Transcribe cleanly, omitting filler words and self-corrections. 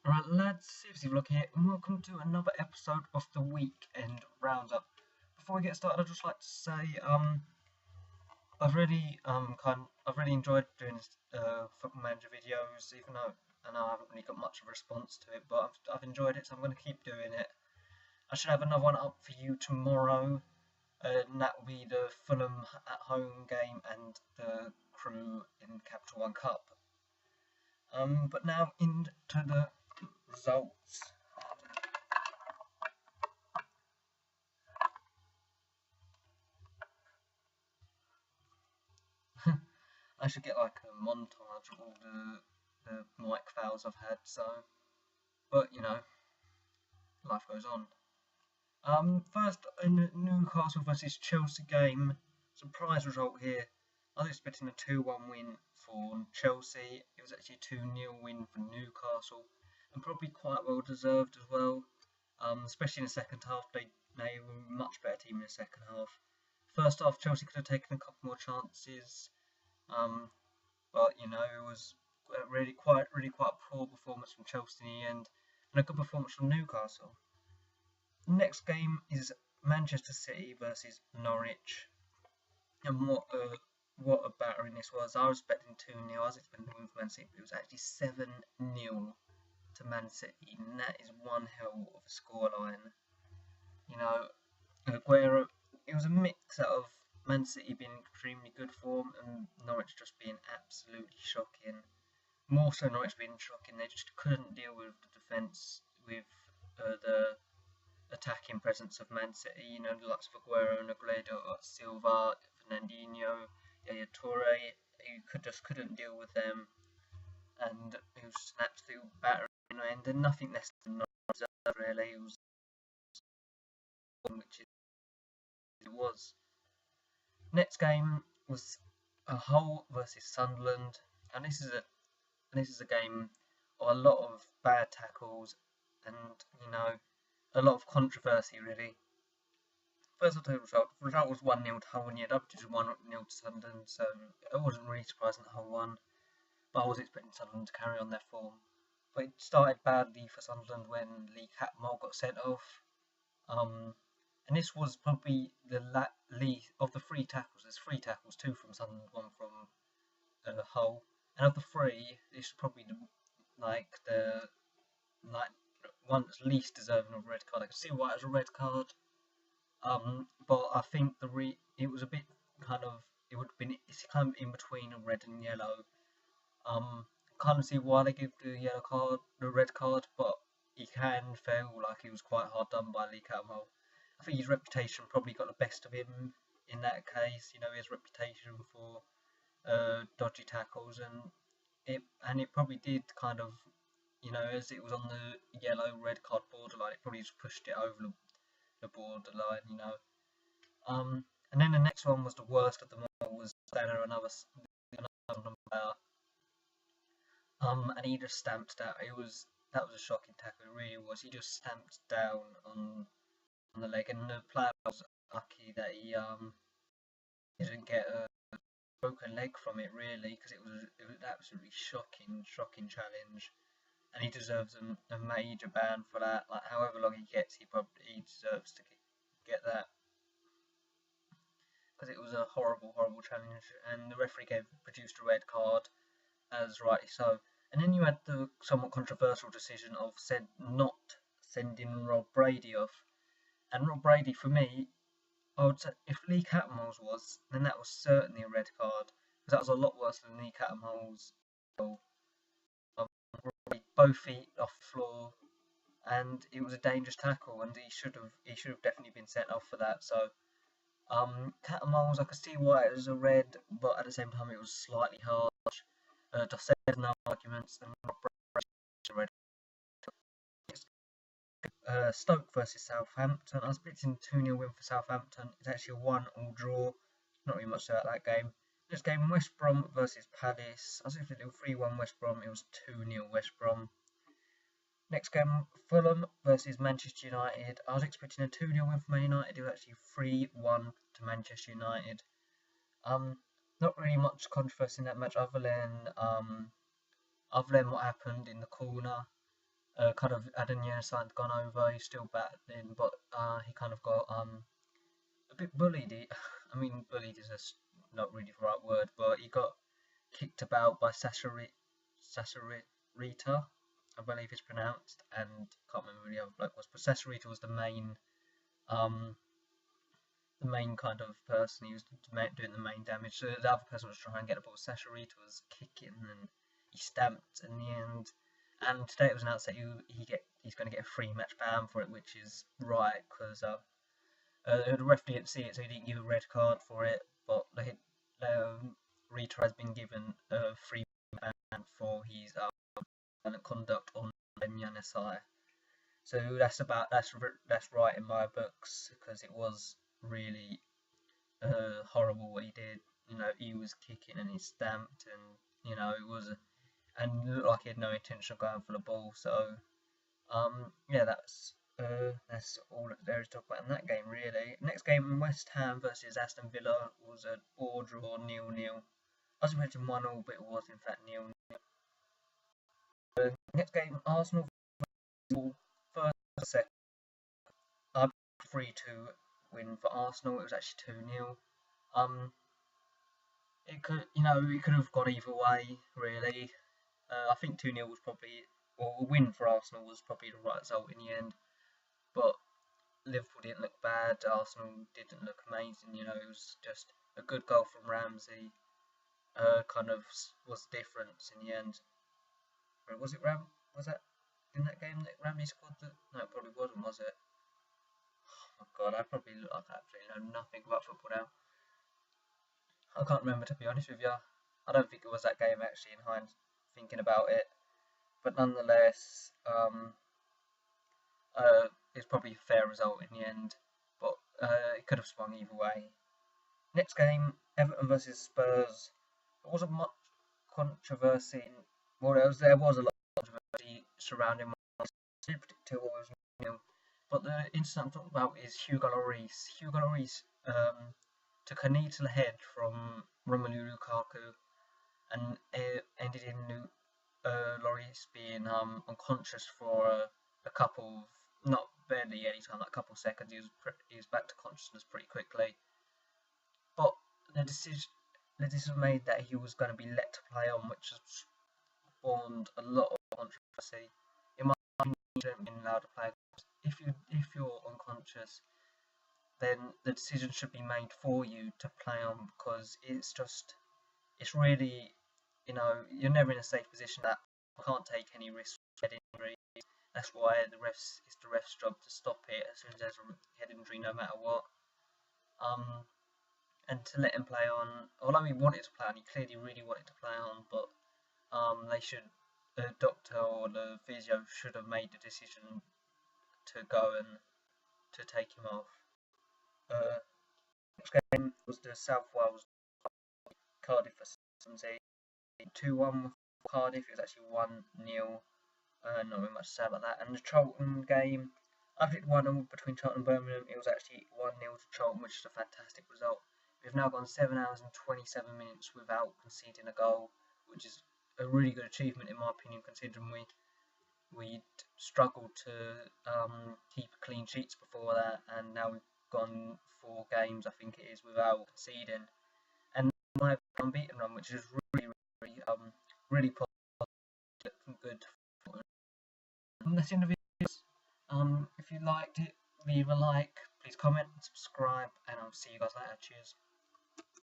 Alright lads, seriously vlog here, and welcome to another episode of the Weekend Roundup. Before we get started, I'd just like to say, I've really enjoyed doing Football Manager videos, even though I know I haven't really got much of a response to it, but I've enjoyed it, so I'm going to keep doing it. I should have another one up for you tomorrow, and that will be the Fulham at home game and the Crew in Capital One Cup. But now into the results. I should get like a montage of all the mic fails I've had, but you know, life goes on. First in the Newcastle versus Chelsea game, surprise result here. I was expecting a 2-1 win for Chelsea. It was actually a 2-0 win for Newcastle, and probably quite well deserved as well. Especially in the second half, they were a much better team in the second half. First half, Chelsea could have taken a couple more chances. But you know, it was really quite a poor performance from Chelsea in the end, and a good performance from Newcastle. The next game is Manchester City versus Norwich, and what a battering this was. I was expecting 2-0. I was expecting to win for Man City, but it was actually 7-0 to Man City, and that is one hell of a scoreline. You know, Aguero. It was a mix out of Man City being in extremely good form and Norwich just being absolutely shocking. More so Norwich being shocking, they just couldn't deal with the defence, with the attacking presence of Man City. You know, the likes of Aguero, Negredo, Silva, Fernandinho, Yaya Toure. You couldn't deal with them, and it was just an absolute battering. And then nothing less than Norwich really. It was which it was. Next game was Hull versus Sunderland, and this is a game of a lot of bad tackles and you know a lot of controversy really. First, I'll tell you the result was 1-0 to Hull, and yet up to 1-0 to Sunderland, so I wasn't really surprised that Hull won, but I was expecting Sunderland to carry on their form. But it started badly for Sunderland when Lee Catmull got sent off. And this was probably the least of the 3 tackles. There's 3 tackles, 2 from Sunderland, 1 from Hull. And of the 3, this is probably the one that's least deserving of a red card. I can see why it was a red card. But I think it was a bit it's kind of in between a red and yellow. Kind of see why they give the red card, but he can feel like he was quite hard done by Lee Catmull. I think his reputation probably got the best of him in that case. You know, his reputation for dodgy tackles, and it probably did kind of, you know, as it was on the yellow red card borderline, it probably just pushed it over the borderline, you know. And then the next one was the worst of them all, was another player. And he just stamped out. That was a shocking tackle. It really was. He just stamped down on the leg, and the player was lucky that he didn't get a broken leg from it really, because it was an absolutely shocking challenge, and he deserves a major ban for that. Like however long he gets, he deserves to get that, because it was a horrible challenge, and the referee produced a red card, as rightly so. And then you had the somewhat controversial decision of not sending Rob Brady off. And Rob Brady, for me, I would say if Lee Catmull's was, then that was certainly a red card, because that was a lot worse than Lee Catmull's. Both feet off the floor, and it was a dangerous tackle, and he should have definitely been sent off for that. So, Catmull's, I could see why it was a red, but at the same time it was slightly harsh. Just said no arguments, and Rob Brady a red. Stoke versus Southampton. I was expecting 2-0 win for Southampton. It's actually a 1-1 draw. Not really much about that game. This game, West Brom versus Palace. I was expecting 3-1 West Brom. It was 2-0 West Brom. Next game, Fulham versus Manchester United. I was expecting a 2-0 win for Man United. It was actually 3-1 to Manchester United. Not really much controversy in that match, other than what happened in the corner. kind of had a neuroscience gone over. He's still battling, but he kind of got a bit bullied. I mean, bullied is not really the right word, but he got kicked about by Sasarita, I believe it's pronounced, and can't remember who the other bloke was. But Sasarita was um, the main kind of person. He was doing the main damage. So the other person was trying to get the ball. Sasarita was kicking, and he stamped in the end. And today it was announced that he's going to get a 3-match ban for it, which is right because the ref didn't see it, so he didn't give a red card for it. But Rita has been given a 3 ban for his conduct on Yanesai. So that's right in my books because it was really horrible what he did. You know, he was kicking and he stamped, and you know it was, and it looked like he had no intention of going for the ball. So yeah, that's all there is to talk about in that game really. Next game, West Ham versus Aston Villa, was a draw 0-0. I was expecting 1-0, but it was in fact 0-0. Next game, Arsenal first second. 3-2 win for Arsenal. It was actually 2-0. It could have got either way really. I think 2-0 was probably, or a win for Arsenal was probably the right result in the end. But Liverpool didn't look bad. Arsenal didn't look amazing. You know, it was just a good goal from Ramsey. Kind of was the difference in the end. Was it Was that in that game that Ramsey scored? No, it probably wasn't, was it? Oh my god, I probably look like I absolutely know nothing about football now. I can't remember, to be honest with you. I don't think it was that game actually in hindsight, thinking about it. But nonetheless, it's probably a fair result in the end. But it could have swung either way. Next game, Everton versus Spurs. There wasn't much controversy. Well, there was a lot of controversy surrounding my predicted was nil. But the incident I'm talking about is Hugo Lloris. Hugo Lloris took a knee to the head from Romelu Lukaku and ended in Lloris being unconscious for a couple, not barely any time, like a couple of seconds. He was back to consciousness pretty quickly. But the decision made that he was going to be let to play on, which has spawned a lot of controversy. In my opinion, you shouldn't be allowed to play. If you're unconscious, then the decision should be made for you to play on, because it's really, you know, you're never in a safe position. That you can't take any risks with head injury. That's why it's the ref's job to stop it as soon as there's a head injury, no matter what. And to let him play on, although he wanted to play on, he clearly really wanted to play on, but the doctor or the physio should have made the decision to go and to take him off. Next game was the South Wales Cardiff versus 2-1 for Cardiff. It was actually 1-0. Not very much to say about that. And the Charlton game, I picked 1-0 between Charlton and Birmingham. It was actually 1-0 to Charlton, which is a fantastic result. We've now gone 7 hours and 27 minutes without conceding a goal, which is a really good achievement in my opinion, considering we'd struggled to keep clean sheets before that, and now we've gone 4 games, I think it is, without conceding, and my unbeaten run, which is really positive, good. And that's the end of it. If you liked it, leave a like, please comment, subscribe, and I'll see you guys later. Cheers.